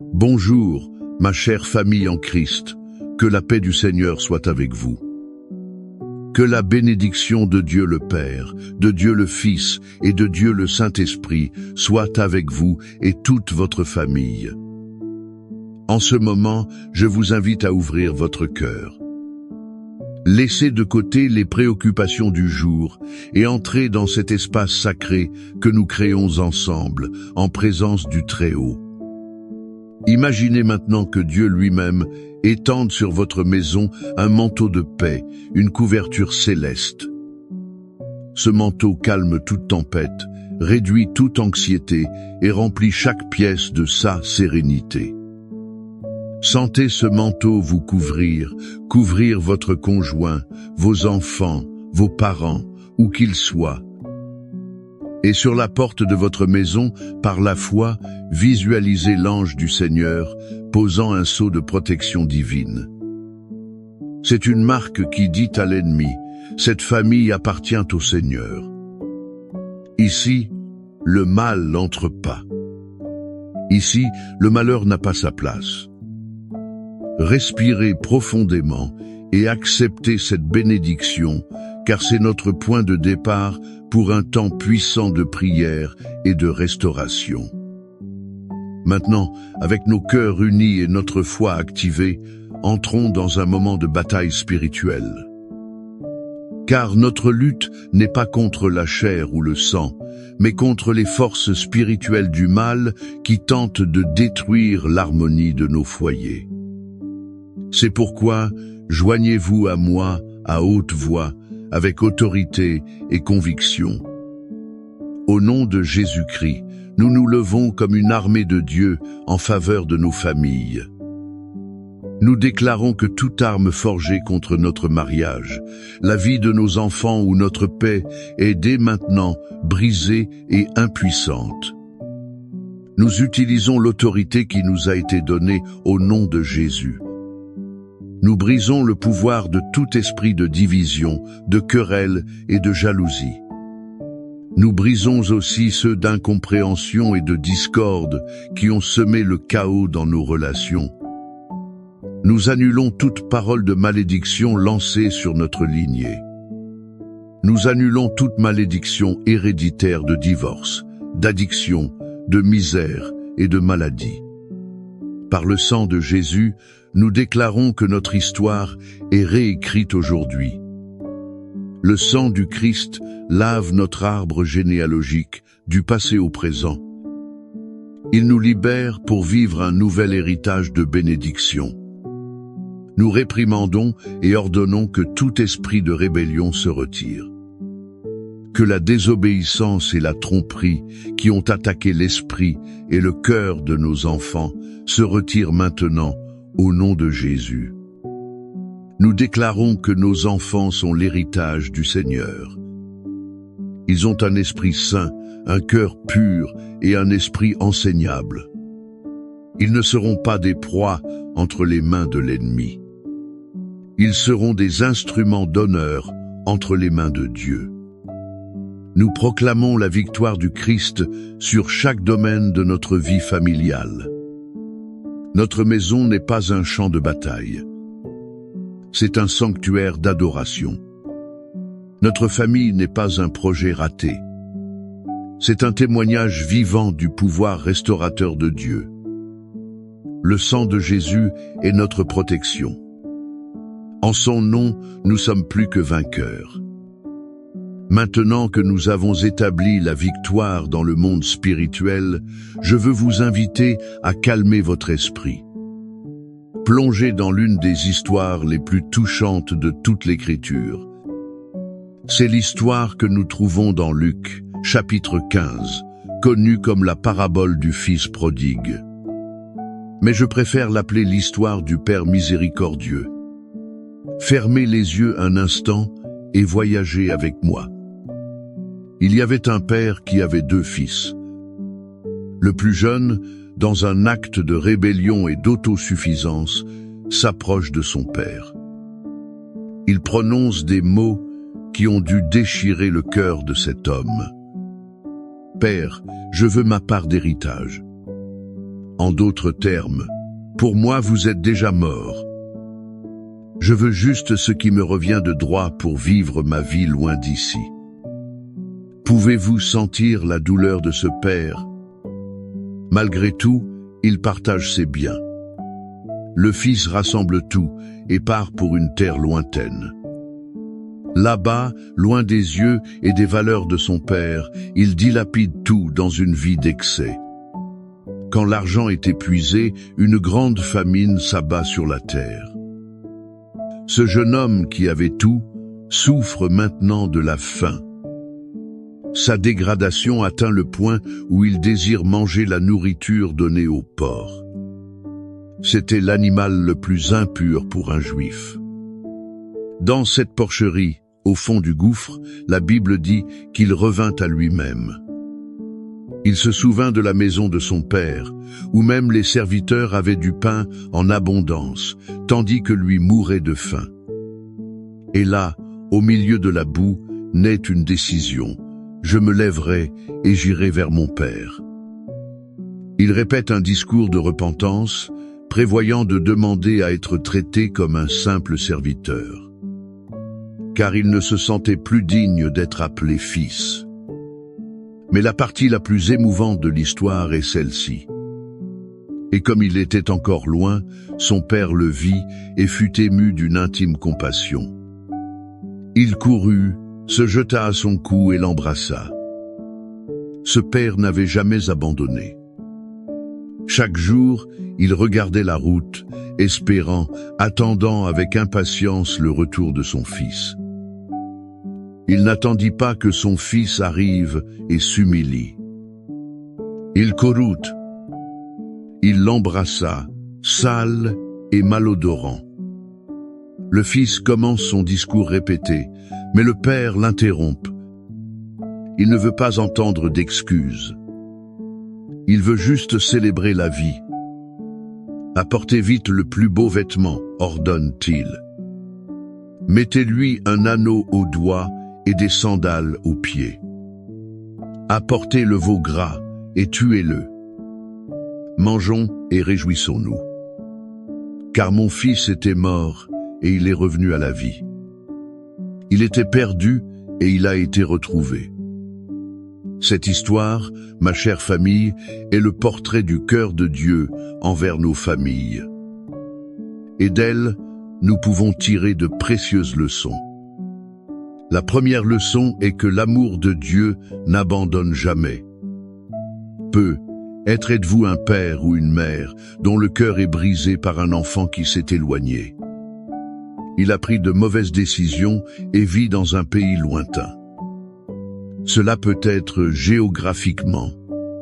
Bonjour, ma chère famille en Christ, que la paix du Seigneur soit avec vous. Que la bénédiction de Dieu le Père, de Dieu le Fils et de Dieu le Saint-Esprit soit avec vous et toute votre famille. En ce moment, je vous invite à ouvrir votre cœur. Laissez de côté les préoccupations du jour et entrez dans cet espace sacré que nous créons ensemble, en présence du Très-Haut. Imaginez maintenant que Dieu lui-même étende sur votre maison un manteau de paix, une couverture céleste. Ce manteau calme toute tempête, réduit toute anxiété et remplit chaque pièce de sa sérénité. Sentez ce manteau vous couvrir votre conjoint, vos enfants, vos parents, où qu'ils soient. Et sur la porte de votre maison, par la foi, visualisez l'ange du Seigneur posant un sceau de protection divine. C'est une marque qui dit à l'ennemi, cette famille appartient au Seigneur. Ici, le mal n'entre pas. Ici, le malheur n'a pas sa place. Respirez profondément et acceptez cette bénédiction, car c'est notre point de départ pour un temps puissant de prière et de restauration. Maintenant, avec nos cœurs unis et notre foi activée, entrons dans un moment de bataille spirituelle. Car notre lutte n'est pas contre la chair ou le sang, mais contre les forces spirituelles du mal qui tentent de détruire l'harmonie de nos foyers. C'est pourquoi, joignez-vous à moi à haute voix, avec autorité et conviction. Au nom de Jésus-Christ, nous nous levons comme une armée de Dieu en faveur de nos familles. Nous déclarons que toute arme forgée contre notre mariage, la vie de nos enfants ou notre paix est dès maintenant brisée et impuissante. Nous utilisons l'autorité qui nous a été donnée au nom de Jésus. Nous brisons le pouvoir de tout esprit de division, de querelle et de jalousie. Nous brisons aussi ceux d'incompréhension et de discorde qui ont semé le chaos dans nos relations. Nous annulons toute parole de malédiction lancée sur notre lignée. Nous annulons toute malédiction héréditaire de divorce, d'addiction, de misère et de maladie. Par le sang de Jésus, nous déclarons que notre histoire est réécrite aujourd'hui. Le sang du Christ lave notre arbre généalogique du passé au présent. Il nous libère pour vivre un nouvel héritage de bénédiction. Nous réprimandons et ordonnons que tout esprit de rébellion se retire. Que la désobéissance et la tromperie qui ont attaqué l'esprit et le cœur de nos enfants se retirent maintenant au nom de Jésus. Nous déclarons que nos enfants sont l'héritage du Seigneur. Ils ont un esprit saint, un cœur pur et un esprit enseignable. Ils ne seront pas des proies entre les mains de l'ennemi. Ils seront des instruments d'honneur entre les mains de Dieu. Nous proclamons la victoire du Christ sur chaque domaine de notre vie familiale. Notre maison n'est pas un champ de bataille. C'est un sanctuaire d'adoration. Notre famille n'est pas un projet raté. C'est un témoignage vivant du pouvoir restaurateur de Dieu. Le sang de Jésus est notre protection. En son nom, nous sommes plus que vainqueurs. Maintenant que nous avons établi la victoire dans le monde spirituel, je veux vous inviter à calmer votre esprit. Plongez dans l'une des histoires les plus touchantes de toute l'Écriture. C'est l'histoire que nous trouvons dans Luc, chapitre 15, connue comme la parabole du Fils prodigue. Mais je préfère l'appeler l'histoire du Père miséricordieux. Fermez les yeux un instant et voyagez avec moi. Il y avait un père qui avait 2 fils. Le plus jeune, dans un acte de rébellion et d'autosuffisance, s'approche de son père. Il prononce des mots qui ont dû déchirer le cœur de cet homme. « Père, je veux ma part d'héritage. » En d'autres termes, pour moi vous êtes déjà mort. Je veux juste ce qui me revient de droit pour vivre ma vie loin d'ici. Pouvez-vous sentir la douleur de ce père? Malgré tout, il partage ses biens. Le fils rassemble tout et part pour une terre lointaine. Là-bas, loin des yeux et des valeurs de son père, il dilapide tout dans une vie d'excès. Quand l'argent est épuisé, une grande famine s'abat sur la terre. Ce jeune homme qui avait tout souffre maintenant de la faim. Sa dégradation atteint le point où il désire manger la nourriture donnée aux porcs. C'était l'animal le plus impur pour un juif. Dans cette porcherie, au fond du gouffre, la Bible dit qu'il revint à lui-même. Il se souvint de la maison de son père, où même les serviteurs avaient du pain en abondance, tandis que lui mourait de faim. Et là, au milieu de la boue, naît une décision. Je me lèverai et j'irai vers mon père. Il répète un discours de repentance, prévoyant de demander à être traité comme un simple serviteur. Car il ne se sentait plus digne d'être appelé fils. Mais la partie la plus émouvante de l'histoire est celle-ci. Et comme il était encore loin, son père le vit et fut ému d'une intime compassion. Il courut, se jeta à son cou et l'embrassa. Ce père n'avait jamais abandonné. Chaque jour, il regardait la route, espérant, attendant avec impatience le retour de son fils. Il n'attendit pas que son fils arrive et s'humilie. Il courut. Il l'embrassa, sale et malodorant. Le fils commence son discours répété, mais le père l'interrompt. Il ne veut pas entendre d'excuses. Il veut juste célébrer la vie. Apportez vite le plus beau vêtement, ordonne-t-il. Mettez-lui un anneau au doigt et des sandales aux pieds. Apportez le veau gras et tuez-le. Mangeons et réjouissons-nous. Car mon fils était mort et il est revenu à la vie. Il était perdu et il a été retrouvé. Cette histoire, ma chère famille, est le portrait du cœur de Dieu envers nos familles. Et d'elle, nous pouvons tirer de précieuses leçons. La première leçon est que l'amour de Dieu n'abandonne jamais. Êtes-vous un père ou une mère dont le cœur est brisé par un enfant qui s'est éloigné? Il a pris de mauvaises décisions et vit dans un pays lointain. Cela peut être géographiquement,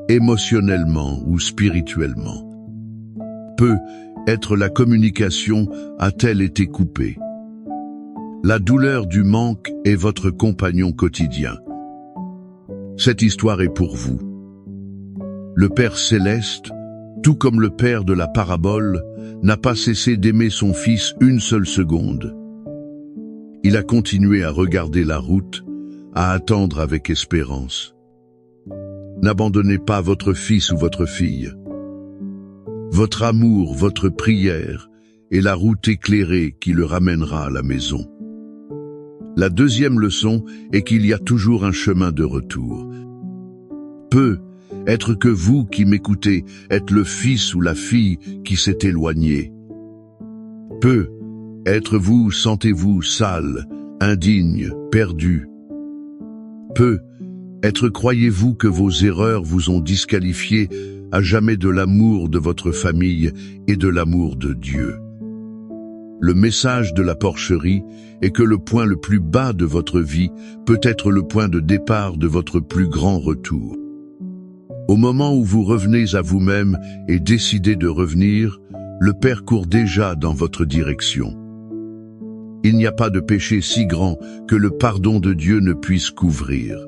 émotionnellement ou spirituellement. La communication a-t-elle été coupée? La douleur du manque est votre compagnon quotidien. Cette histoire est pour vous. Le Père Céleste, tout comme le Père de la parabole, n'a pas cessé d'aimer son Fils une seule seconde. Il a continué à regarder la route, à attendre avec espérance. N'abandonnez pas votre fils ou votre fille. Votre amour, votre prière est la route éclairée qui le ramènera à la maison. La deuxième leçon est qu'il y a toujours un chemin de retour. Être que vous qui m'écoutez êtes le fils ou la fille qui s'est éloigné. Être vous sentez-vous sale, indigne, perdu. Être croyez-vous que vos erreurs vous ont disqualifié à jamais de l'amour de votre famille et de l'amour de Dieu. Le message de la porcherie est que le point le plus bas de votre vie peut être le point de départ de votre plus grand retour. Au moment où vous revenez à vous-même et décidez de revenir, le Père court déjà dans votre direction. Il n'y a pas de péché si grand que le pardon de Dieu ne puisse couvrir.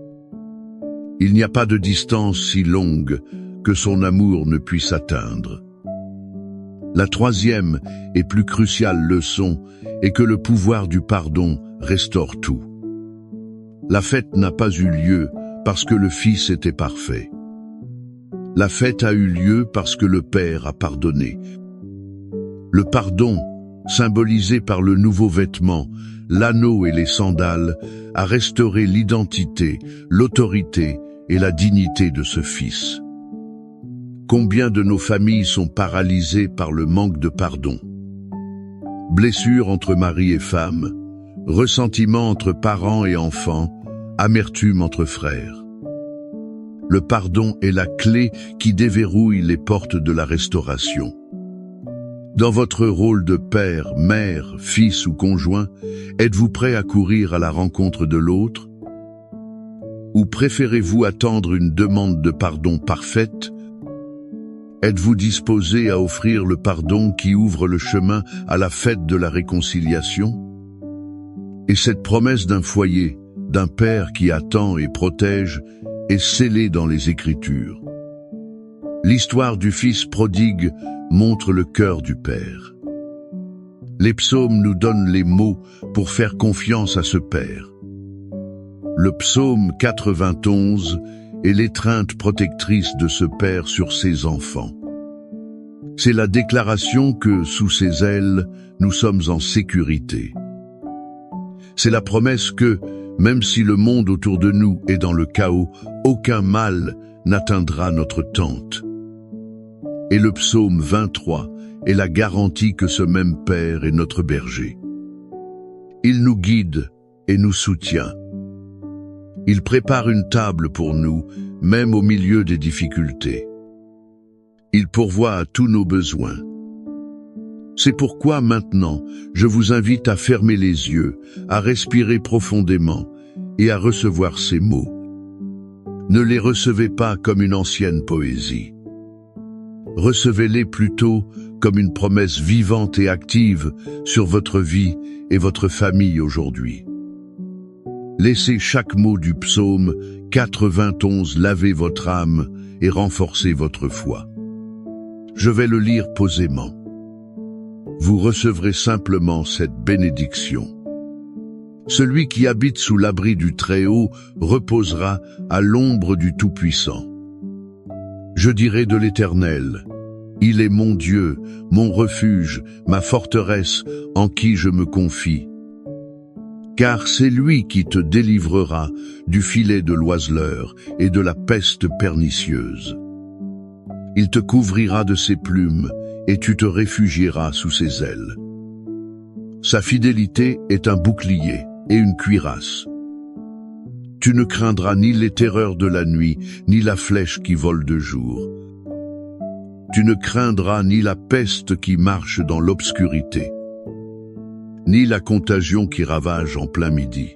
Il n'y a pas de distance si longue que son amour ne puisse atteindre. La troisième et plus cruciale leçon est que le pouvoir du pardon restaure tout. La fête n'a pas eu lieu parce que le Fils était parfait. La fête a eu lieu parce que le Père a pardonné. Le pardon, symbolisé par le nouveau vêtement, l'anneau et les sandales, a restauré l'identité, l'autorité et la dignité de ce Fils. Combien de nos familles sont paralysées par le manque de pardon? Blessures entre mari et femme, ressentiment entre parents et enfants, amertume entre frères. Le pardon est la clé qui déverrouille les portes de la restauration. Dans votre rôle de père, mère, fils ou conjoint, êtes-vous prêt à courir à la rencontre de l'autre? Ou préférez-vous attendre une demande de pardon parfaite? Êtes-vous disposé à offrir le pardon qui ouvre le chemin à la fête de la réconciliation? Et cette promesse d'un foyer, d'un Père qui attend et protège, est scellée dans les Écritures. L'histoire du Fils prodigue montre le cœur du Père. Les psaumes nous donnent les mots pour faire confiance à ce Père. Le psaume 91 est l'étreinte protectrice de ce Père sur ses enfants. C'est la déclaration que, sous ses ailes, nous sommes en sécurité. C'est la promesse que, même si le monde autour de nous est dans le chaos, aucun mal n'atteindra notre tente. Et le psaume 23 est la garantie que ce même Père est notre berger. Il nous guide et nous soutient. Il prépare une table pour nous, même au milieu des difficultés. Il pourvoit à tous nos besoins. C'est pourquoi maintenant, je vous invite à fermer les yeux, à respirer profondément et à recevoir ces mots. Ne les recevez pas comme une ancienne poésie. Recevez-les plutôt comme une promesse vivante et active sur votre vie et votre famille aujourd'hui. Laissez chaque mot du psaume 91 laver votre âme et renforcer votre foi. Je vais le lire posément. Vous recevrez simplement cette bénédiction. Celui qui habite sous l'abri du Très-Haut reposera à l'ombre du Tout-Puissant. Je dirai de l'Éternel, il est mon Dieu, mon refuge, ma forteresse en qui je me confie. Car c'est lui qui te délivrera du filet de l'oiseleur et de la peste pernicieuse. Il te couvrira de ses plumes et tu te réfugieras sous ses ailes. Sa fidélité est un bouclier et une cuirasse. Tu ne craindras ni les terreurs de la nuit, ni la flèche qui vole de jour. Tu ne craindras ni la peste qui marche dans l'obscurité, ni la contagion qui ravage en plein midi.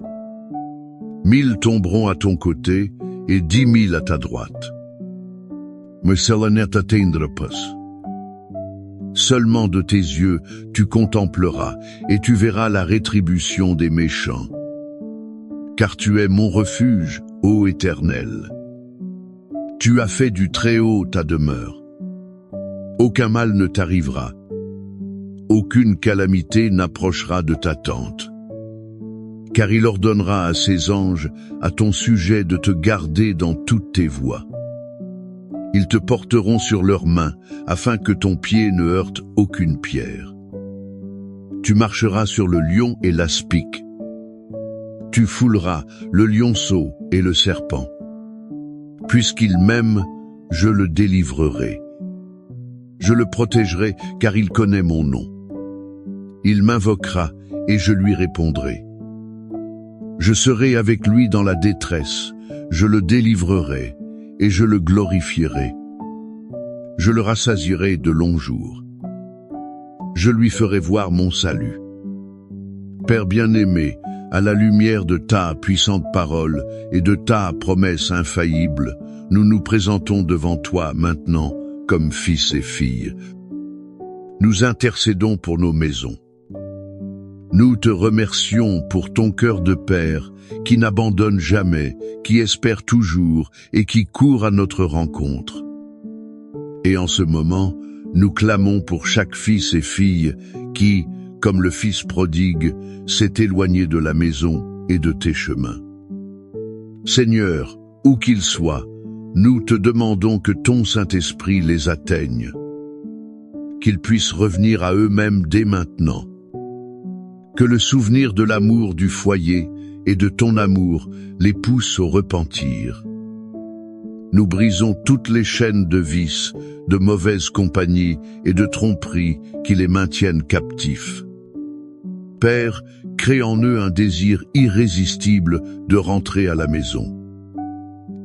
1000 tomberont à ton côté et 10 000 à ta droite. Mais cela ne t'atteindra pas. Seulement de tes yeux tu contempleras et tu verras la rétribution des méchants. Car tu es mon refuge, ô Éternel. Tu as fait du Très-Haut ta demeure. Aucun mal ne t'arrivera. Aucune calamité n'approchera de ta tente. Car il ordonnera à ses anges à ton sujet de te garder dans toutes tes voies. Ils te porteront sur leurs mains, afin que ton pied ne heurte aucune pierre. Tu marcheras sur le lion et l'aspic. Tu fouleras le lionceau et le serpent. Puisqu'il m'aime, je le délivrerai. Je le protégerai, car il connaît mon nom. Il m'invoquera, et je lui répondrai. Je serai avec lui dans la détresse, je le délivrerai, et je le glorifierai. Je le rassasierai de longs jours. Je lui ferai voir mon salut. Père bien-aimé, à la lumière de ta puissante parole et de ta promesse infaillible, nous nous présentons devant toi maintenant comme fils et filles. Nous intercédons pour nos maisons. Nous te remercions pour ton cœur de Père qui n'abandonne jamais, qui espère toujours et qui court à notre rencontre. Et en ce moment, nous clamons pour chaque fils et fille qui, comme le fils prodigue, s'est éloigné de la maison et de tes chemins. Seigneur, où qu'il soit, Nous te demandons que ton Saint-Esprit les atteigne, qu'ils puissent revenir à eux-mêmes dès maintenant. Que le souvenir de l'amour du foyer et de ton amour les pousse au repentir. Nous brisons toutes les chaînes de vices, de mauvaise compagnie et de tromperie qui les maintiennent captifs. Père, crée en eux un désir irrésistible de rentrer à la maison.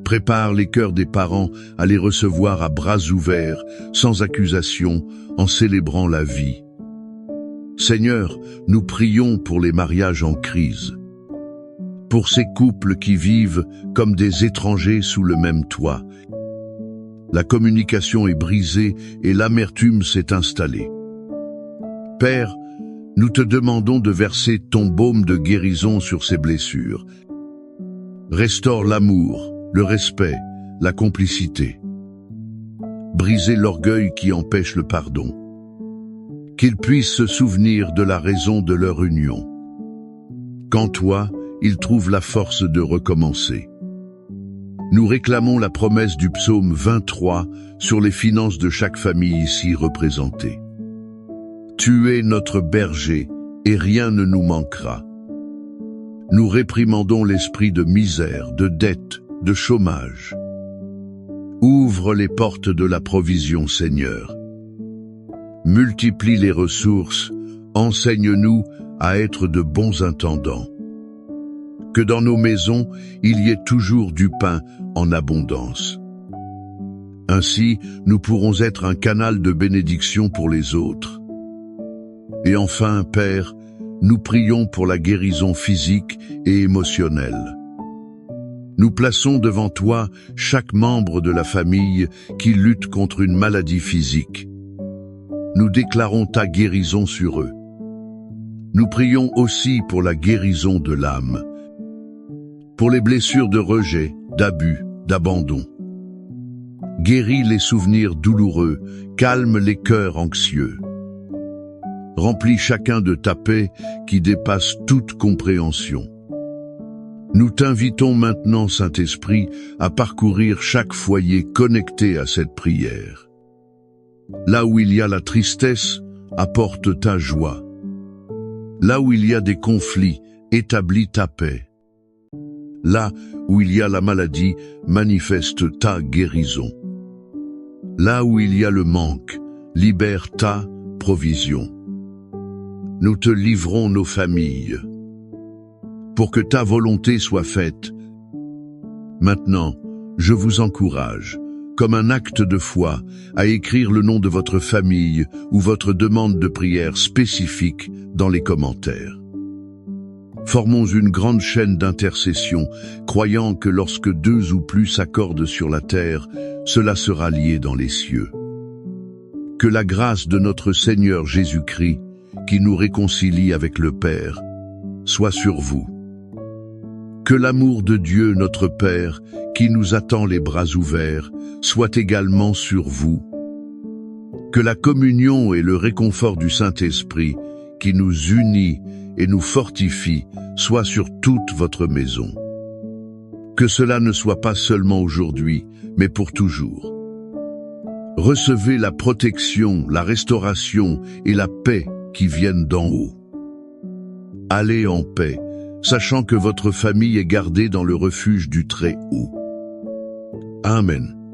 Prépare les cœurs des parents à les recevoir à bras ouverts, sans accusation, en célébrant la vie. Seigneur, nous prions pour les mariages en crise, pour ces couples qui vivent comme des étrangers sous le même toit. La communication est brisée et l'amertume s'est installée. Père, nous te demandons de verser ton baume de guérison sur ces blessures. Restaure l'amour, le respect, la complicité. Brisez l'orgueil qui empêche le pardon. Qu'ils puissent se souvenir de la raison de leur union. Qu'en toi, ils trouvent la force de recommencer. Nous réclamons la promesse du psaume 23 sur les finances de chaque famille ici représentée. Tu es notre berger, et rien ne nous manquera. Nous réprimandons l'esprit de misère, de dette, de chômage. Ouvre les portes de la provision, Seigneur. Multiplie les ressources, enseigne-nous à être de bons intendants. Que dans nos maisons, il y ait toujours du pain en abondance. Ainsi, nous pourrons être un canal de bénédiction pour les autres. Et enfin, Père, nous prions pour la guérison physique et émotionnelle. Nous plaçons devant toi chaque membre de la famille qui lutte contre une maladie physique. Nous déclarons ta guérison sur eux. Nous prions aussi pour la guérison de l'âme, pour les blessures de rejet, d'abus, d'abandon. Guéris les souvenirs douloureux, calme les cœurs anxieux. Remplis chacun de ta paix qui dépasse toute compréhension. Nous t'invitons maintenant, Saint-Esprit, à parcourir chaque foyer connecté à cette prière. Là où il y a la tristesse, apporte ta joie. Là où il y a des conflits, établis ta paix. Là où il y a la maladie, manifeste ta guérison. Là où il y a le manque, libère ta provision. Nous te livrons nos familles, pour que ta volonté soit faite. Maintenant, je vous encourage, comme un acte de foi, à écrire le nom de votre famille ou votre demande de prière spécifique dans les commentaires. Formons une grande chaîne d'intercession, croyant que lorsque deux ou plus s'accordent sur la terre, cela sera lié dans les cieux. Que la grâce de notre Seigneur Jésus-Christ, qui nous réconcilie avec le Père, soit sur vous. Que l'amour de Dieu notre Père, qui nous attend les bras ouverts, soit également sur vous. Que la communion et le réconfort du Saint-Esprit, qui nous unit et nous fortifie, soit sur toute votre maison. Que cela ne soit pas seulement aujourd'hui, mais pour toujours. Recevez la protection, la restauration et la paix qui viennent d'en haut. Allez en paix, sachant que votre famille est gardée dans le refuge du Très-Haut. Amen.